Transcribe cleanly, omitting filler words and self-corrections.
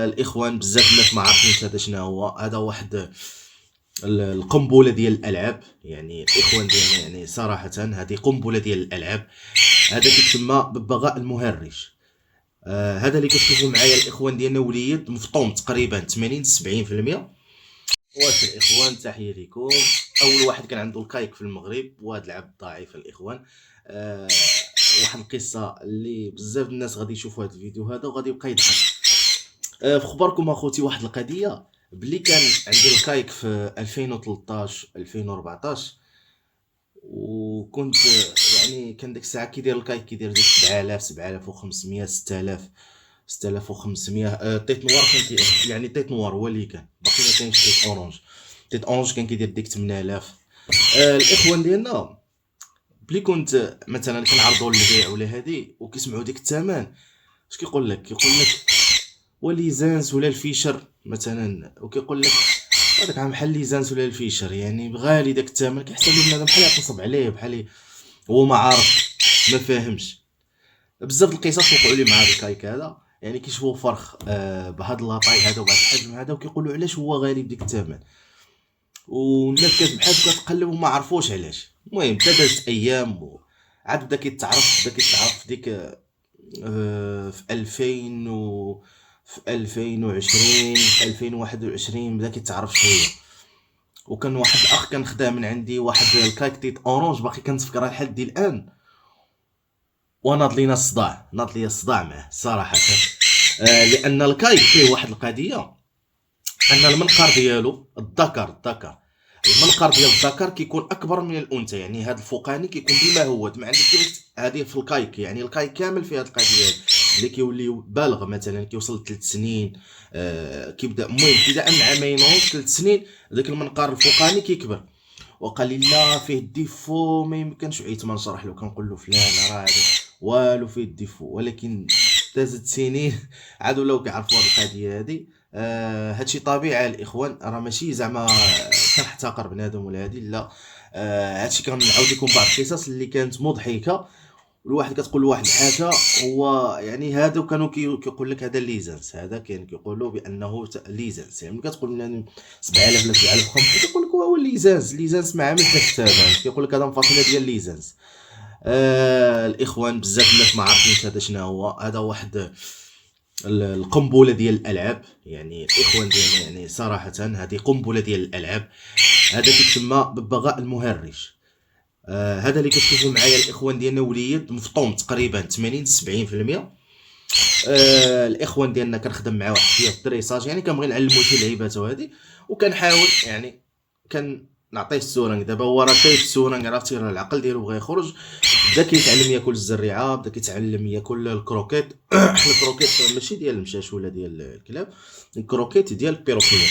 الاخوان بزاف الناس ما عارفينش هذا شنو هو. هذا واحد القنبله ديال الالعاب، يعني الاخوان ديالنا يعني صراحه هذه قنبله ديال الالعاب. هذا كيتسمى ببغاء المهرج. هذا اللي كتشوفوا معايا الاخوان ديالنا وليد مفطوم تقريبا 80 70%. واش الاخوان تحيه لكم. اول واحد كان عنده الكايك في المغرب، وهذا العبد ضعيف الاخوان. آه واحد القصه اللي بزاف الناس غادي يشوفوا هذا الفيديو هذا وغادي يبقى يضحك. في خبركم اخوتي واحد القضيه، بلي كان عندي الكايك في 2013 2014، وكنت يعني كان ديك الساعه كيدير الكايك كيدير ديك 7000 7500 6000 6500. تيت نوار كان يعني تيت نوار هو اللي كان باقي ما كاينش تيت اورانج. تيت اورانج كان كيدير ديك 8000. الاخوان ديالنا بلي كنت مثلا كنعرضوا للبيع ولا هادي وكيسمعوا ديك الثمن، اش كيقول لك؟ كيقول لك وليزانس ولا الفيشر مثلا، وكيقول لك هذاك عام بحال ليزانس ولا الفيشر، يعني غالي داك الثمن. كيحسب بنادم بحال يغتصب عليه، بحال هو ما عارف ما فاهمش. بزاف القصص وقعوا لي مع هذا الكايك هذا، يعني كيشوفوا فرخ بهذا لاطاي هذا وبهذا الحجم هذا وكيقولوا علاش هو غالي بديك الثمن، والناس كتبحث وكتقلب وما عرفوش علاش. المهم حتى دازت ايام عاد بدا كيتعرف ديك في 2000 في 2020 في 2021 بدا كيتعرف شويه. وكان واحد الاخ كان خداه من عندي واحد الكايك تيت اورانج، باقي كنتفكرها لحد الان، وناض لينا الصداع، ناض ليا الصداع معاه صراحه. لان الكايك فيه واحد القضيه، ان المنقار ديالو الذكر المنقار ديال الذكر كيكون اكبر من الانثى، يعني هذا الفوقاني كيكون ديما هو ما عندك هذه في الكايك. يعني الكايك كامل فيه هذه القضيه اللي كيولي بالغ مثلا كيوصل 3 سنين. كيبدا المهم كيبدا من عامين ونص 3 سنين داك المنقار الفوقاني كيكبر. وقال لي لا فيه الديفو ما يمكنش. عيت ما نشرح له، كنقول له فلان راه هذا والو فيه الديفو، ولكن دازت سنين عاد ولاو كيعرفوا هذه القضيه هذه. هادشي طبيعي الاخوان، راه ماشي زعما كنحتقر بنادم ولا هادي لا. هادشي كنعاود لكم بعض القصص اللي كانت مضحكه. الواحد كتقول له واحد الحاجه، هو يعني هادو كانوا كيقول لك هذا ليزانس، هذا كان كيقولوا بانه ليزانس. يعني ملي كتقول لهم 7000 ولا 7500 كيقول لك هو ليزانس ما عامل داك الثمن، كيقول لك هذا مفاصله ديال ليزانس. الاخوان بزاف الناس ما عارفينش هذا شنو هو. هذا واحد القنبله ديال الالعاب، يعني الاخوان ديالنا يعني صراحه هذه قنبله ديال الالعاب. هذا كيتسمى ببغاء المهرج. هذا اللي كتشوفوا معايا الاخوان ديالنا وليد مفطوم تقريبا 80 70%. الاخوان ديالنا كنخدم مع واحد في الدريساج، يعني كنبغي نعلمو شي لعيبات وهذه، وكنحاول يعني نعطيه السورنج. دابا هو راه كاين السورنج، عرفتي راه العقل ديالو بغا يخرج، بدا كيتعلم ياكل الزريعه، بدا كيتعلم ياكل الكروكيت. الكروكيت ماشي ديال المشاش ولا ديال الكلاب، الكروكيت ديال البيروكينات.